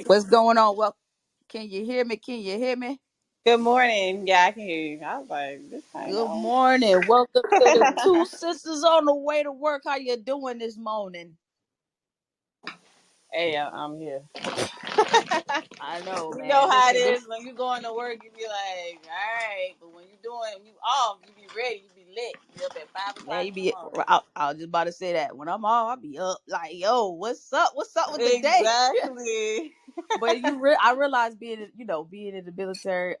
What's going on? Well, can you hear me? Can you hear me? Good morning. Yeah, I can hear you. I was like, this ain't Good on. morning. Welcome to the Two Sisters on the Way to Work. How you doing this morning? Hey, I'm here. I know, You know man. how it Listen, is this. when you going to work. You be like, all right, but when you off, you be ready. You be lit. You be up at 5 o'clock Yeah, you in the be. morning. I was just about to say that. When I'm off, I'll be up like, yo, what's up? What's up with the day? Exactly. But I realize being in the military,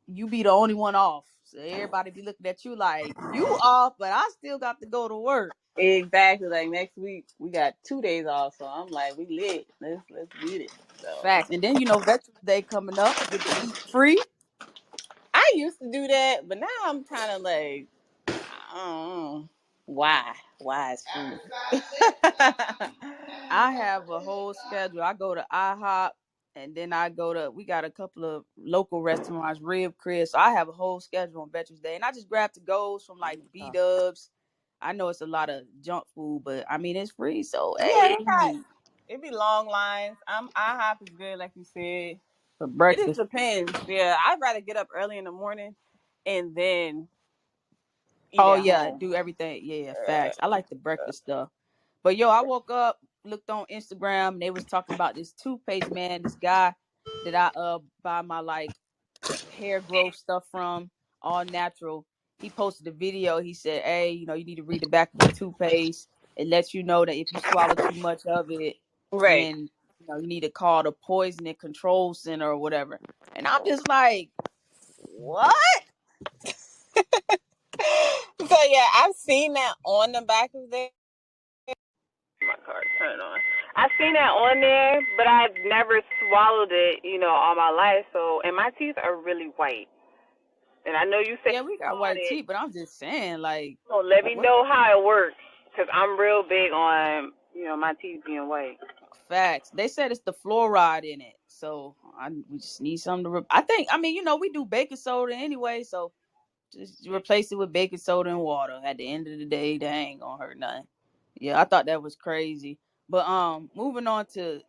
you be the only one off. So everybody be looking at you like you off, but I still got to go to work. Exactly. Like next week, we got 2 days off, so I'm like, we lit. Let's get it. So Facts. And then Veterans Day coming up. You get to eat free. I used to do that, but now I'm kind of like, I don't know. Why is food? I have a whole schedule. I go to IHOP, and then we got a couple of local restaurants, Rib Chris. So I have a whole schedule on Veterans Day. And I just grab the goes from like B Dubs. I know it's a lot of junk food, but I mean it's free. So Yeah, hey, they got it be long lines. IHOP is good, like you said. for It just breakfast. depends. Yeah, I'd rather get up early in the morning and then eat Oh at yeah, home. do everything. Yeah, Uh, facts. I like the breakfast stuff. But yo, I woke up, looked on Instagram, and they was talking about this toothpaste, man. This guy that I buy my like hair growth stuff from, all natural. He posted a video. He said, "Hey, you need to read the back of the toothpaste. It lets you know that if you swallow too much of it, right. then you need to call the poison and control center or whatever." And I'm just like, "What?" So yeah, I've seen that on the back of there. My car turn on. I've seen that on there, but I've never swallowed it, all my life. So, and my teeth are really white. And I know you said Yeah, we you got caught white it. teeth, but I'm just saying, like, So let me what know how it works, cause I'm real big on, my teeth being white. facts? They said it's the fluoride in it, so we just need something to. I think. I mean, we do baking soda anyway, so just replace it with baking soda and water. At the end of the day, that ain't gonna hurt nothing. Yeah, I thought that was crazy. But moving on to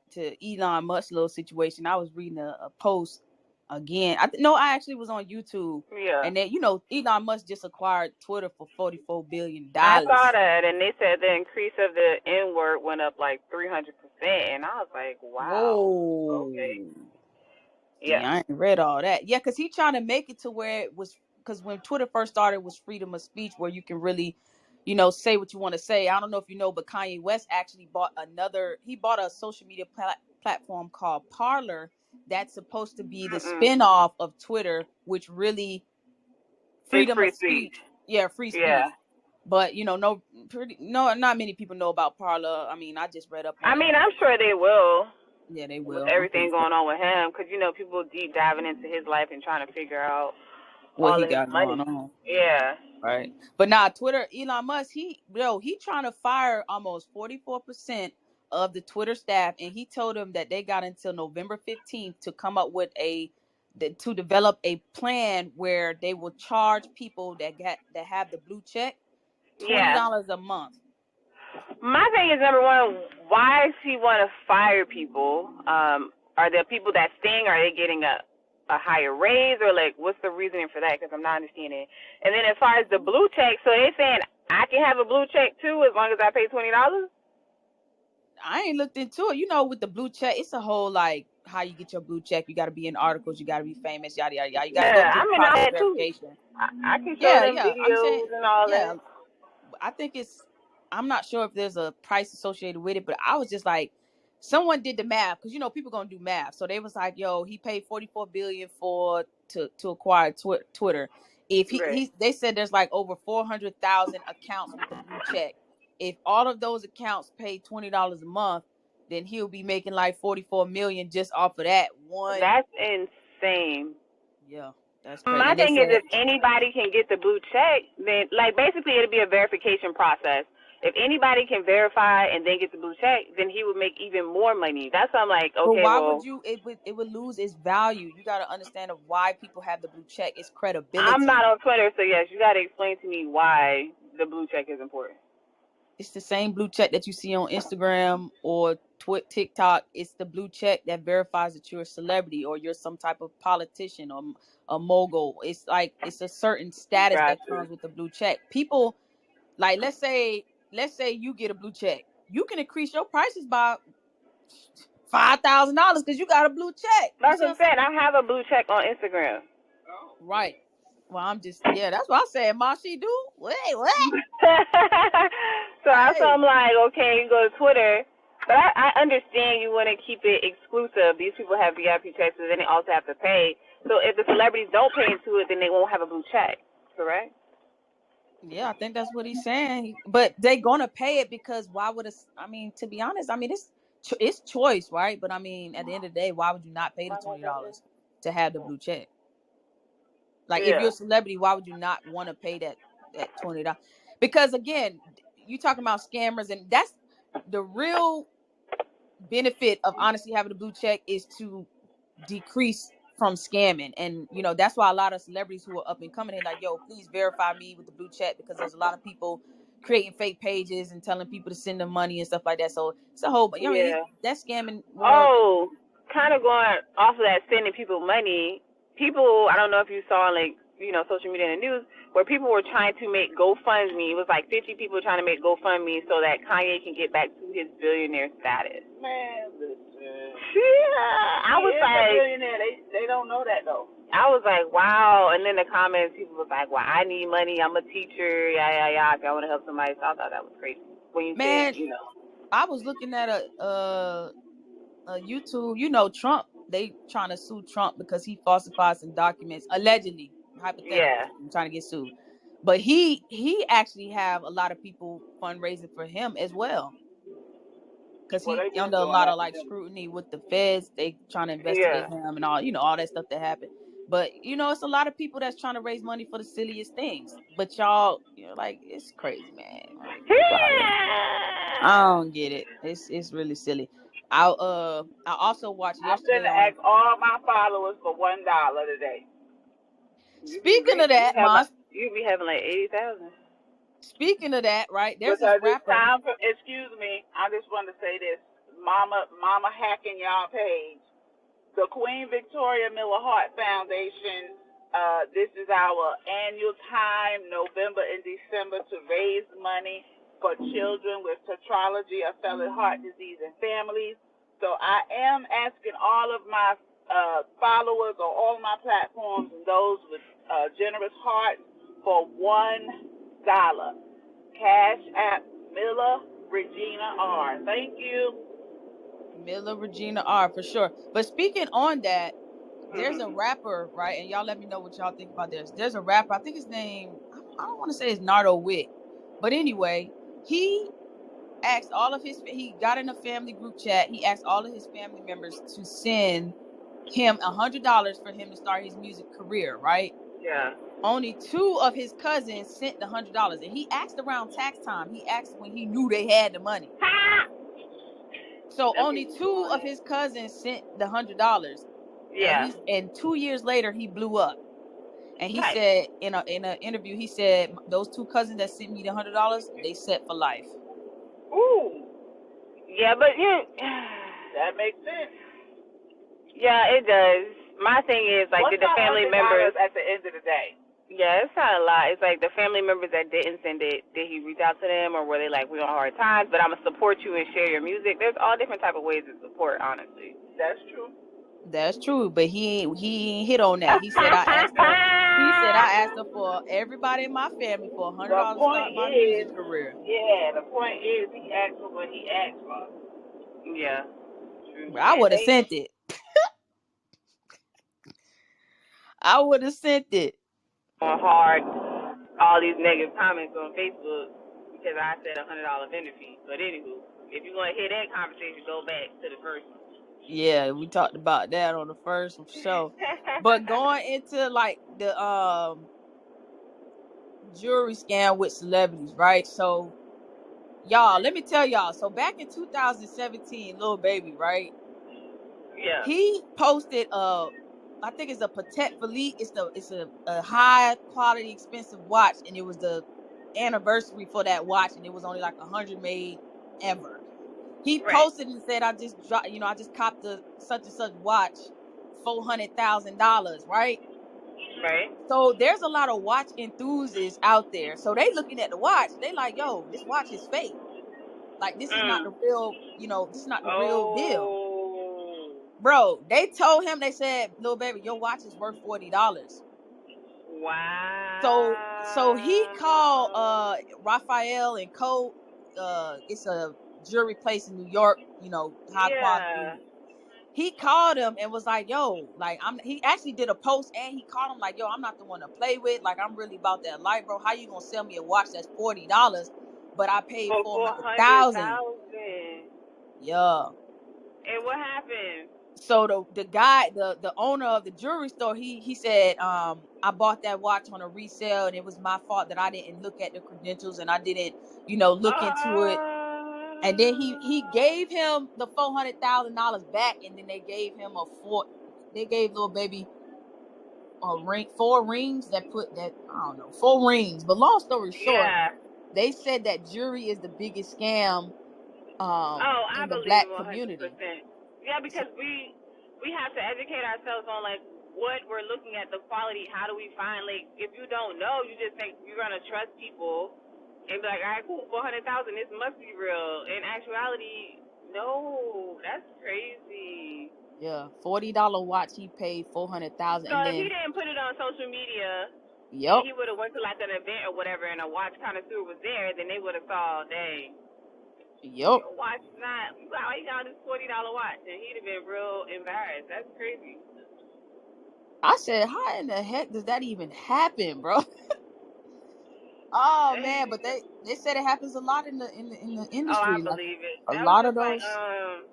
Elon Musk's little situation, I was reading a post again. No, I actually was on YouTube, Yeah. and then Elon Musk just acquired Twitter for $44 billion. I saw that, and they said the increase of the N word went up like 300%, and I was like, wow, okay, Whoa. See, yeah, I ain't read all that. Yeah, because he trying to make it to where it was, because when Twitter first started, it was freedom of speech where you can really, say what you want to say. I don't know if you know, but Kanye West actually he bought a social media platform called Parler that's supposed to be the mm-mm. spinoff of Twitter, which really It's freedom free of speech. speech. Yeah, free Yeah, speech. But not many people know about Parler. I mean, I just read up I on it. mean, I'm sure they will Yeah, they with will. I'm pretty everything sure going on with him, because people deep diving into his life and trying to figure out what all he of his got going money. on. Yeah, Right. But now Twitter, Elon Musk, he trying to fire almost 44% of the Twitter staff, and he told them that they got until November 15th to come up with to develop a plan where they will charge people that have the blue check yeah. $20 a month. My thing is, number one, why does he want to fire people? Are there people that sting? Are they getting a higher raise, or like what's the reasoning for that? Because I'm not understanding. And then as far as the blue check, so they saying I can have a blue check too as long as I pay $20. I ain't looked into it. With the blue check, it's a whole like how you get your blue check. You got to be in articles. You got to be famous. Yada yada yada. You got to go Yeah, through I the mean I process had too. verification. I can show Yeah, them yeah. I'm saying, videos and all yeah. that. I think I'm not sure if there's a price associated with it, but I was just like, someone did the math because people gonna do math. So they was like, yo, he paid 44 billion to acquire Twitter. If Right. they said there's like over 400,000 accounts with the blue check. If all of those accounts pay $20 a month, then he'll be making like 44 million just off of that one. That's insane. Yeah, that's crazy. My And they thing is, said, if anybody can get the blue check, then like basically it'll be a verification process. If anybody can verify and then get the blue check, then he would make even more money. That's why I'm like, but okay, why would well, you? It would lose its value. You got to understand of why people have the blue check. It's I'm credibility. not on Twitter, so yes, you got to explain to me why the blue check is important. It's the same blue check that you see on Instagram or TikTok. It's the blue check that verifies that you're a celebrity or you're some type of politician or a mogul. It's like it's a certain status that Gotcha. comes with the blue check. People like let's say you get a blue check. You can increase your prices by $5,000 because you got a blue check. You Like see I what I'm saying? said, I have a blue check on Instagram. Right. Well, I'm just that's what I said. Ma, she do. Wait, what? So Hey, I'm like, okay, you go to Twitter. But I understand you want to keep it exclusive. These people have VIP checks, and then they also have to pay. So if the celebrities don't pay into it, then they won't have a blue check, correct? yeah, I think that's what he's saying. But they gonna pay it because why would I mean, to be honest, I mean it's choice, right? But I mean, at the end of the day, why would you not pay the $20 to have the blue check? Like if you're Yeah. a celebrity, why would you not want to pay that $20? Because again, you talking about scammers, and that's the real benefit of honestly having a blue check is to decrease from scamming. And that's why a lot of celebrities who are up and coming, they're like, yo, please verify me with the blue check, because there's a lot of people creating fake pages and telling people to send them money and stuff like that. So it's a whole, Yeah. that scamming world. Oh, kind of going off of that, sending people money. People, I don't know if you saw like social media and the news where people were trying to make GoFundMe. It was like 50 people trying to make GoFundMe so that Kanye can get back to his billionaire status. Man, listen. Yeah, I was like, billionaire. They don't know that though. I was like, wow. And then the comments, people was like, well, I need money. I'm a teacher. Yeah, yeah, yeah. If I want to help somebody, so I thought that was crazy. When you Man, said, I was looking at a YouTube, Trump, they trying to sue Trump because he falsified some documents, allegedly, hypothetically, yeah, trying to get sued. But he actually have a lot of people fundraising for him as well, because Well, he they been under a doing lot of that to like him. scrutiny with the feds. They trying to yeah. investigate him and all that stuff that happened. But it's a lot of people that's trying to raise money for the silliest things. But y'all, like, it's crazy, man. Like, people out here, I don't get it. It's really silly. I also watched I'm yesterday gonna on. ask all my followers for $1 today. You be Speaking of rich. that, Moss. You be having like 80,000. Speaking of that, right? There's this Because it's rapper. time for. Excuse me. I just want to say this. Mama hacking y'all page. The Queen Victoria Miller Hart Foundation. This is our annual time, November and December, to raise money for children with tetralogy of Fallot heart disease and families. So I am asking all of my followers on all of my platforms and those with generous hearts for $1. Cash App Miller Regina R. Thank you. Miller Regina R, for sure. But speaking on that, there's a Mhm. rapper, right? And y'all let me know what y'all think about this. There's a rapper, I think his name, I don't want to say it's Nardo Wick. But anyway, he asked he got in a family group chat. He asked all of his family members to send him $100 for him to start his music career, right? Yeah. Only two of his cousins sent the $100. And he asked around tax time. He asked when he knew they had the money. Ha! So Them only people two of doing his cousins sent the $100, it. and Yeah. 2 years later he blew up. And he Nice. said in an interview, he said those two cousins that sent me the $100, they set for life. Ooh, Yeah, but you. that makes sense. Yeah, it does. My thing is like, What's did the family members? $100 at the end of the day? Yeah, it's not a lot. It's like the family members that didn't send it. Did he reach out to them, or were they like, we on hard times, but I'm gonna support you and share your music? There's all different type of ways to support, honestly. That's true. That's true, but he ain't hit on that. He said I asked her for everybody in my family for The $100 to point start my is, music career. yeah, the point is he asked for what he asked for. Yeah. True. I And would have they, sent it. I would have sent it. On hard, all these negative comments on Facebook because I said $100 vendor fee. But anywho, if you want to hear that conversation, go back to the first one. Yeah, we talked about that on the first show. But going into like the jewelry scam with celebrities, right? So y'all, let me tell y'all. So back in 2017, Lil Baby, right? Yeah. He posted I think it's a Patek Philippe. It's a high quality expensive watch, and it was the anniversary for that watch, and it was only like 100 made ever. He Right. posted and said, "I just dropped, I just copped the such and such watch, $400,000, right?" Right. So there's a lot of watch enthusiasts out there. So they looking at the watch, they like, "Yo, this watch is fake. Like this is not the Mm. real, this is not the real deal." Oh. Bro, they told him, they said, "Lil Baby, your watch is worth $40." So he called Wow. Raphael and Co. It's a jewelry place in New York, high Yeah. quality. He called him and was like, "Yo, like he actually did a post and he called him like, "Yo, I'm not the one to play with. Like, I'm really about that life, bro. How you gonna sell me a watch that's $40, but I paid For 400,000?" 400,000. Yeah. And what happened? So the guy, the owner of the jewelry store, he said, "I bought that watch on a resale, and it was my fault that I didn't look at the credentials and I didn't, look into it." And then he gave him the $400,000 back, and then they gave him they gave Lil Baby a ring, 4 rings that put that, I don't know, 4 rings. But long story short, Yeah. they said that jewelry is the biggest scam Oh, I in the believe black community. 100%. Yeah, So, because we have to educate ourselves on like what we're looking at, the quality. How do we find, like, if you don't know, you just think you're gonna trust people and be like, all right, cool, 400,000, this must be real. In actuality, no, that's crazy. yeah, $40 watch, he paid 400,000, So and if he then didn't put it on social media and yep, he would have went to like an event or whatever and a watch connoisseur was there, then they would have saw, dang, yep. your watch is not, why you got this $40 watch? And he'd have been real embarrassed. That's crazy. I said, how in the heck does that even happen, bro? Oh man, but they said it happens a lot in the Oh, I industry, like believe it. a That was lot of just like those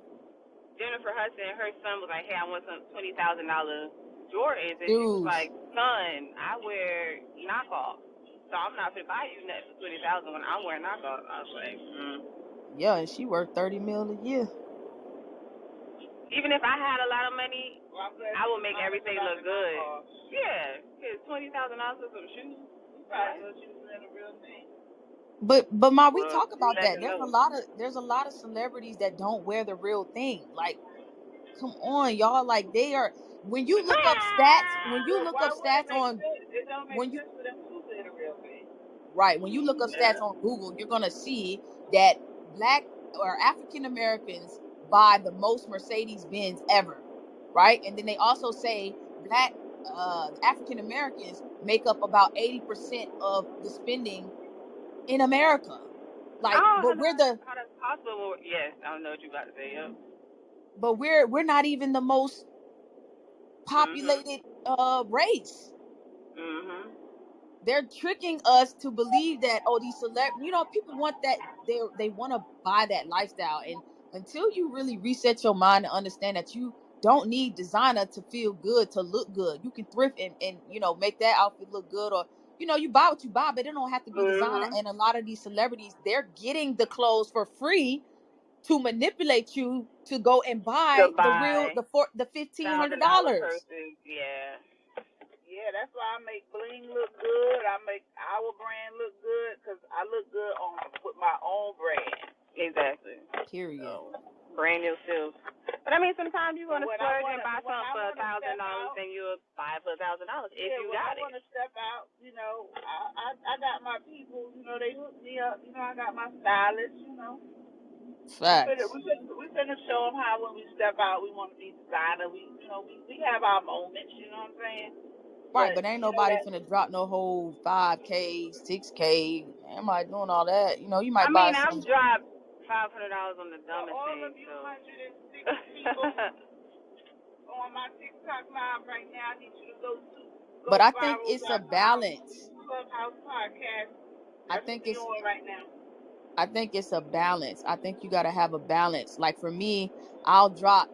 Jennifer Hudson. Her son was like, "Hey, I want some $20,000 Jordans," and she was dudes. like, "Son, I wear knockoff, so I'm not gonna buy you nothing for 20,000 when I'm wearing knockoff." I was like, Yeah, and she worked 30 mil a year. even if I had a lot of money, Well, I'm glad I you would was make honest everything about look the good. knockoff. Yeah, cause $20,000 for some shoes. You probably know she was in the real thing. But Ma, we Well, talk you about that. never know. There's a lot of celebrities that don't wear the real thing. Like, come on, y'all. Like they are when you look up stats, Well, why would it make sense? It don't make when you sense for them to say the real thing. right, when you look up stats on Google, you're gonna see that black or African Americans buy the most Mercedes Benz ever, right? And then they also say black African Americans make up about 80% of the spending in America. Like, Oh, how that's possible? Yes, I don't know what you about to say. Yep. but we're not even the most Mhm. populated race. Mhm. They're tricking us to believe that, oh, these people want that, they want to buy that lifestyle. And until you really reset your mind and understand that you don't need designer to feel good, to look good, you can thrift and make that outfit look good, or you buy what you buy, but it don't have to be designer. Mhm. And a lot of these celebrities, they're getting the clothes for free to manipulate you to go and buy the real, Goodbye. the fifteen hundred $1,000 dollars purses. Yeah. Yeah, that's why I make bling look good. I make our brand look good because I look good on with my own brand. Exactly. Period. So, Brand new shoes. But I mean, sometimes you but want to when I splurge want and to, buy when something I for want to step $1,000, out, then you'll buy it for $1,000 if yeah, you when I got want it. to step out, I got my people, they hook me up. I got my stylist. Facts. We finna show them how when we step out, we want to be designer. We have our moments. You know what I'm saying? Right, But but ain't nobody that. finna drop no whole 5K, 6K. Am I doing all that? You I might buy mean, I've some. dropped $500 on the For dumbest all thing. of you So. 160 people on my TikTok live right now, I need you to go But I think it's a viral.com balance. Clubhouse podcast. I That's what think we it's on right now. I think it's a balance. I think you gotta have a balance. Like for me, I'll drop,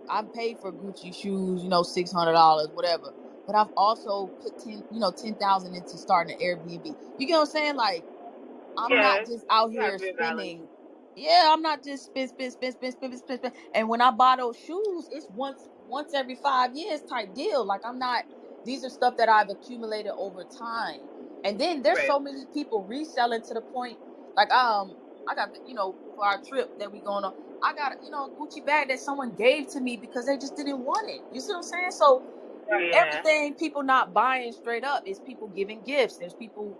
I've paid for Gucci shoes, $600, whatever. But I've also put 10,000 into starting an Airbnb. You get what I'm saying? Like, I'm not Yes, just out you have here to be a balance. spending. Yeah, I'm not just spend. And when I buy those shoes, it's once every 5 years type deal. Like, I'm not. These are stuff that I've accumulated over time. And then there's Right. so many people reselling to the point, like I got for our trip that we going on, I got a Gucci bag that someone gave to me because they just didn't want it. You see what I'm saying? So Yeah. everything people not buying straight up is people giving gifts. There's people,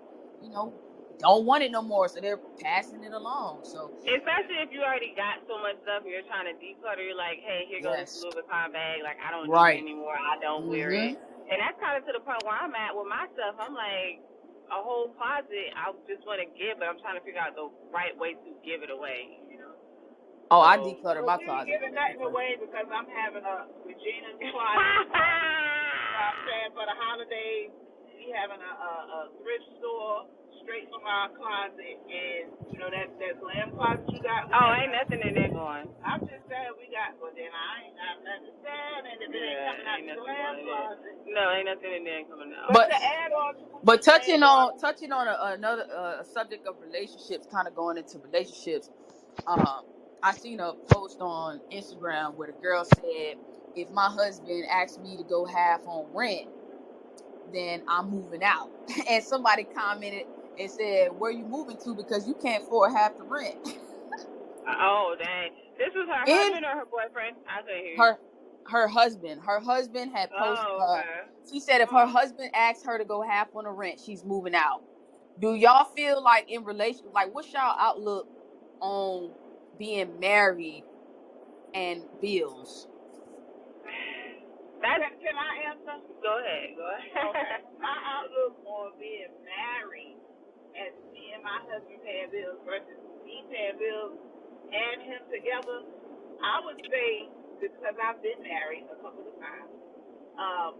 don't want it no more, so they're passing it along. So Especially if you already got so much stuff and you're trying to declutter, you're like, hey, here goes this yes, Louis Vuitton bag. Like, I don't need it right. anymore. I don't wear Mm-hmm. it. And that's kind of to the point where I'm at with my stuff. I'm like, a whole closet, I just want to give, but I'm trying to figure out the right way to give it away, you know? Oh, I So. decluttered Well, my we ain't closet. giving nothing away because I'm having a Regina's closet. I'm saying for the holidays, we having a thrift store straight from our closet, and that lamb closet you got. Oh, ain't nothing in there going. I'm just saying we got, but then I ain't got nothing to say, and if it ain't Yeah, coming out ain't the nothing lamb going in there. closet. No, ain't nothing in there coming out. But But to add on to what but you're saying, daughter, touching on another subject of relationships, kind of going into relationships. I seen a post on Instagram where the girl said, if my husband asked me to go half on rent, then I'm moving out. And somebody commented and said, where you moving to, because you can't afford half the rent. Oh, dang. This was her In husband or her boyfriend? I couldn't hear you. her husband had posted Oh, her. okay. She said if her husband asked her to go half on the rent, she's moving out. Do y'all feel like in relation, like what's y'all outlook on being married and bills? can I answer? Go ahead. Go ahead. Okay. My outlook on being married and me and my husband paying bills versus me paying bills and him together, I would say, because I've been married a couple of times, um,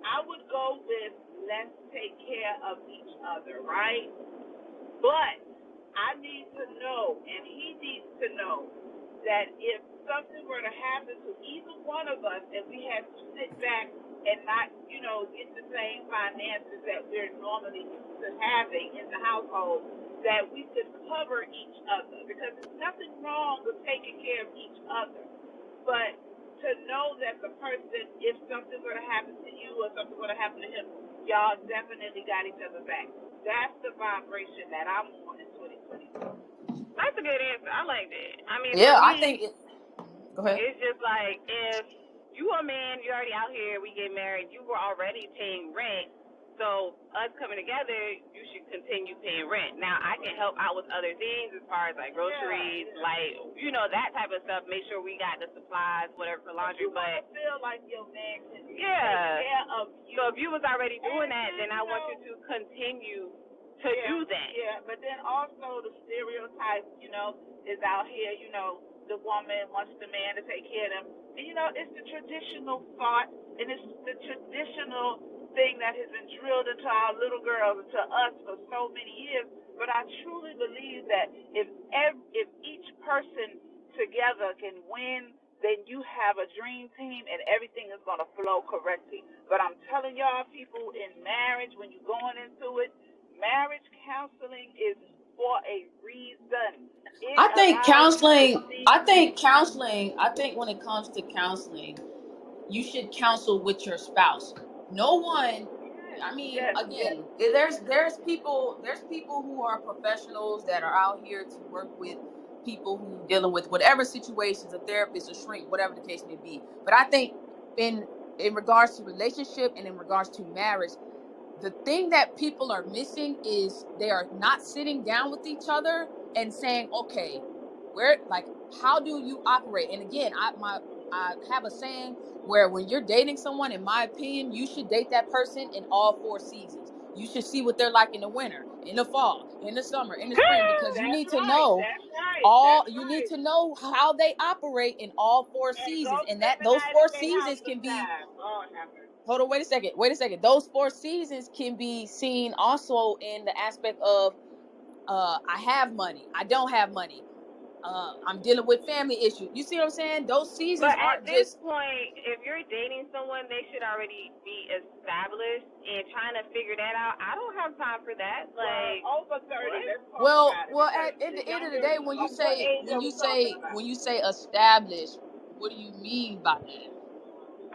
I would go with let's take care of each other, right? But I need to know, and he needs to know, that if something were to happen to either one of us and we had to sit back and not, get the same finances that we're normally used to having in the household, that we could cover each other. Because there's nothing wrong with taking care of each other. But to know that the person, if something were to happen to you or something were to happen to him, y'all definitely got each other back. That's the vibration that I'm on in 2024. That's a good answer. I like that. I mean, for Yeah, I think me, it. Go ahead. it's just like if you a man, you're already out here, we get married, you were already paying rent. So us coming together, you should continue paying rent. Now I can help out with other things as far as like groceries, like that type of stuff. Make sure we got the supplies, whatever for laundry. But feel like your man can take yeah, care of you. so if you was already doing that, then I want you to continue to do that. Yeah, but then also the stereotype, is out here, the woman wants the man to take care of them. And, it's the traditional thought, and it's the traditional thing that has been drilled into our little girls and to us for so many years. But I truly believe that if each person together can win, then you have a dream team and everything is going to flow correctly. But I'm telling y'all, people, in marriage, when you're going into it, marriage counseling is for a reason. It I think allows you to counseling. see. I think counseling. I think when it comes to counseling, you should counsel with your spouse. No one. I mean, Yes, yes. again, there's people who are professionals that are out here to work with people who dealing with whatever situations, a therapist, a shrink, whatever the case may be. But I think in regards to relationship and in regards to marriage, the thing that people are missing is they are not sitting down with each other and saying, okay, where, like, how do you operate? And again, I have a saying where when you're dating someone, in my opinion, you should date that person in all four seasons. You should see what they're like in the winter, in the fall, in the summer, in the spring, because you That's need to right. know That's right. That's you need right. to know how they operate in all four And go seasons, and spend that the those night four at their house seasons can be. sometime. Lord have mercy. Hold on, wait a second. Those four seasons can be seen also in the aspect of I have money, I don't have money, I'm dealing with family issues. You see what I'm saying? Those seasons But at aren't this just. point, if you're dating someone, they should already be established, and trying to figure that out, I don't have time for that. Like, over 30, what? let's talk Well, about it. well, Because at the the end of the younger, day, when you what say age are we talking about? established, what do you mean by that?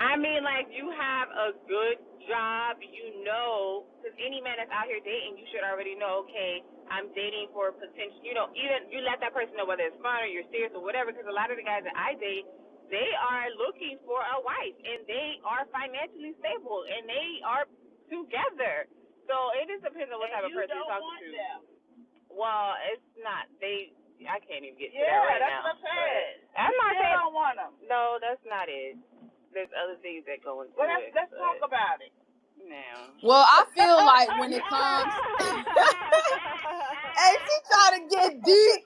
I mean, like, you have a good job, you know, because any man that's out here dating, you should already know, okay, I'm dating for potential, you know, even you let that person know whether it's fun or you're serious or whatever, because a lot of the guys that I date, they are looking for a wife and they are financially stable and they are together. So it just depends on what And type of you person you're don't talking want to. them. Well, it's not. I can't even get to that Yeah, right that's now. what I said. I'm You not still saying. don't want them. No, that's not it. There's other things that go into Well, it. let's talk about it. No. Well, I feel like when it comes, hey, she trying to get deep.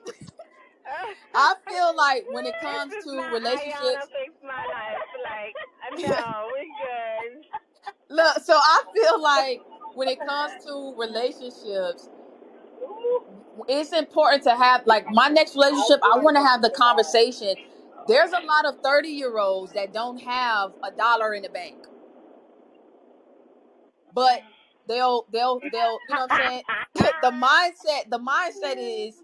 I feel like when it This comes is to not Ayana relationships, fix my life. Like, no, we good. look, so I feel like when it comes to relationships, it's important to have, like, my next relationship, I want to have the conversation. There's a lot of 30-year-olds that don't have a dollar in the bank, but they'll you know what I'm saying. The mindset is,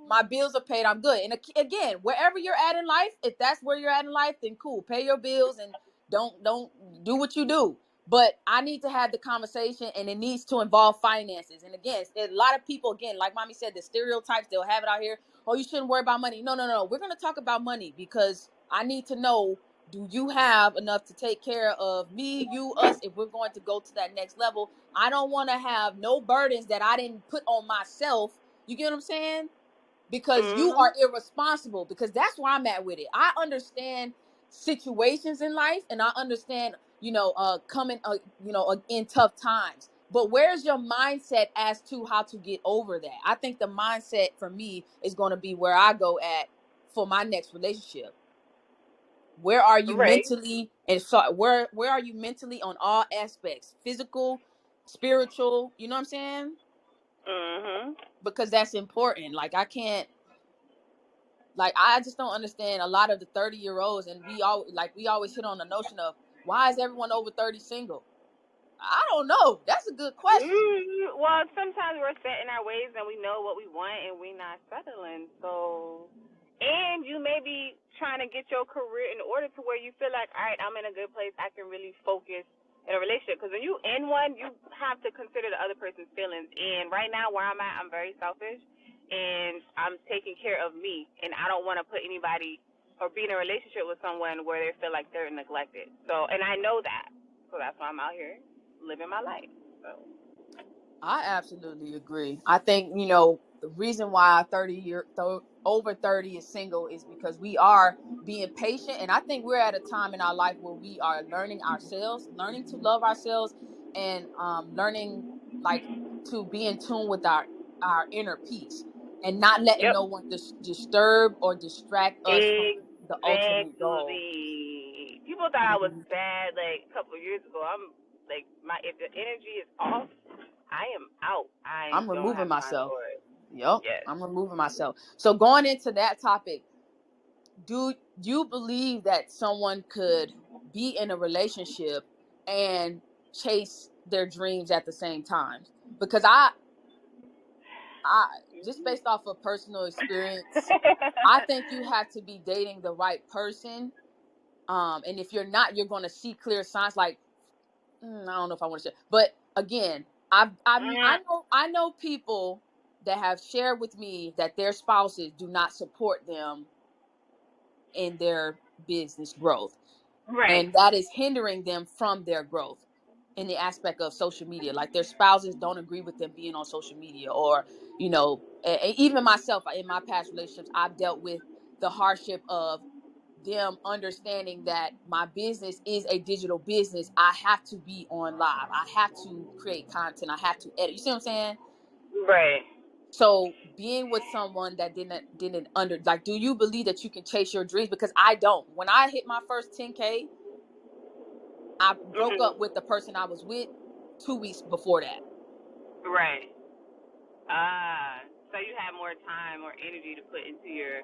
my bills are paid, I'm good. And again, wherever you're at in life, if that's where you're at in life, then cool, pay your bills and don't do what you do. But I need to have the conversation, and it needs to involve finances. And again, a lot of people, again, like mommy said, the stereotypes, they'll have it out here. Oh, you shouldn't worry about money. No, no, no, we're going to talk about money, because I need to know, do you have enough to take care of me, you, us, if we're going to go to that next level? I don't want to have no burdens that I didn't put on myself. You get what I'm saying? Because you Mhm. are irresponsible, because that's where I'm at with it. I understand situations in life, and I understand, coming, in tough times. But where's your mindset as to how to get over that? I think the mindset for me is going to be where I go at for my next relationship. Where are you Right. mentally, and so where are you mentally on all aspects, physical, spiritual, you know what I'm saying? Mhm. Because that's important. Like, I just don't understand a lot of the 30-year-olds, and we always hit on the notion of, why is everyone over 30 single? I don't know. That's a good question. Well, sometimes we're set in our ways and we know what we want and we're not settling. So, and you may be trying to get your career in order to where you feel like, all right, I'm in a good place. I can really focus in a relationship. Because when you in one, you have to consider the other person's feelings. And right now, where I'm at, I'm very selfish and I'm taking care of me. And I don't want to put anybody or be in a relationship with someone where they feel like they're neglected. So, and I know that. So that's why I'm out here living my life. So. I absolutely agree. I think, the reason why over 30 is single is because we are being patient. And I think we're at a time in our life where we are learning ourselves, learning to love ourselves, and learning, like, to be in tune with our inner peace, and not letting Yep. no one disturb or distract us from the ultimate goal. Exactly. People thought I was Mhm. sad like a couple of years ago. I'm like my if the energy is off, I am out. I I'm don't removing have time myself. for it. Yep. Yes. I'm removing myself. So going into that topic, do you believe that someone could be in a relationship and chase their dreams at the same time? Because I just based off of personal experience, I think you have to be dating the right person. And if you're not, you're going to see clear signs. Like, I don't know if I want to share, but again, I know people that have shared with me that their spouses do not support them in their business growth, Right. and that is hindering them from their growth in the aspect of social media. Like, their spouses don't agree with them being on social media, or even myself, in my past relationships, I've dealt with the hardship of them understanding that my business is a digital business. I have to be on live, I have to create content, I have to edit. You see what I'm saying? Right. So being with someone that didn't under, like, do you believe that you can chase your dreams? Because I don't. When I hit my first 10K, I broke Mhm. up with the person I was with 2 weeks before that. Right. Ah. So you have more time or energy to put into your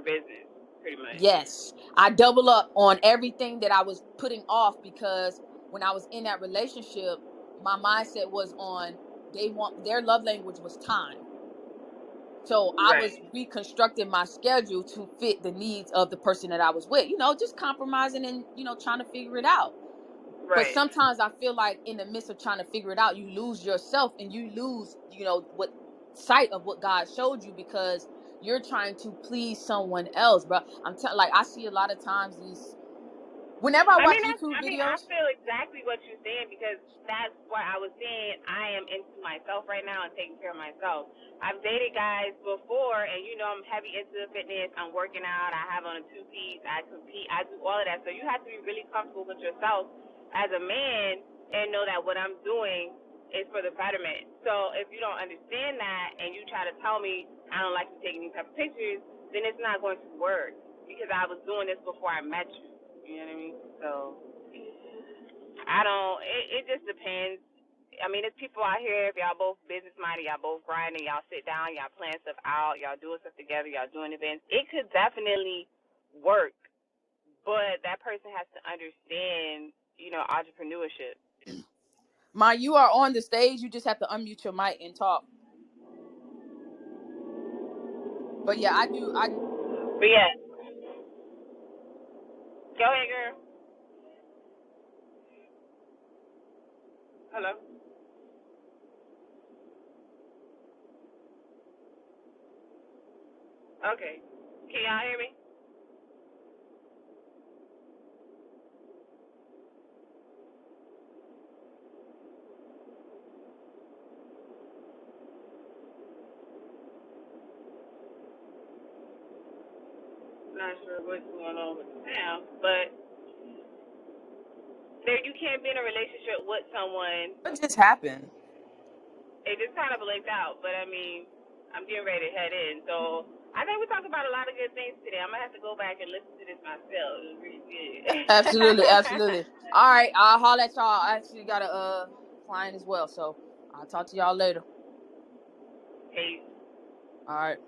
business, pretty much. Yes, I double up on everything that I was putting off, because when I was in that relationship, my mindset was on, their love language was time. So I was Right. reconstructing my schedule to fit the needs of the person that I was with, just compromising and, trying to figure it out. But Right. sometimes I feel like in the midst of trying to figure it out, you lose yourself and you lose, what sight of what God showed you because you're trying to please someone else, bro. Like I see a lot of times whenever I watch YouTube I videos. feel exactly what you're saying because that's why I was saying I am into myself right now and taking care of myself. I've dated guys before, and I'm heavy into fitness. I'm working out. I have on a two-piece. I compete. I do all of that. So you have to be really comfortable with yourself as a man and know that what I'm doing is for the betterment. So if you don't understand that and you try to tell me I don't like to take any type of pictures, then it's not going to work because I was doing this before I met you. You know what I mean? So I don't. It just depends. I mean, there's people out here. If y'all both business minded, y'all both grinding, y'all sit down, y'all plan stuff out, y'all doing stuff together, y'all doing events. It could definitely work, but that person has to understand, entrepreneurship. You are on the stage. You just have to unmute your mic and talk. But yeah, I do. But yeah, go ahead, girl. Hello. Okay. Can y'all hear me? Not sure what's going on with the sound, but there you can't be in a relationship with someone. What just happened? It just kind of blinked out, but I mean, I'm getting ready to head in. So I think we talked about a lot of good things today. I'm gonna have to go back and listen to this myself. It was really good. Absolutely, absolutely. All right, I'll holler at y'all. I actually got a client as well, so I'll talk to y'all later. Peace. All right.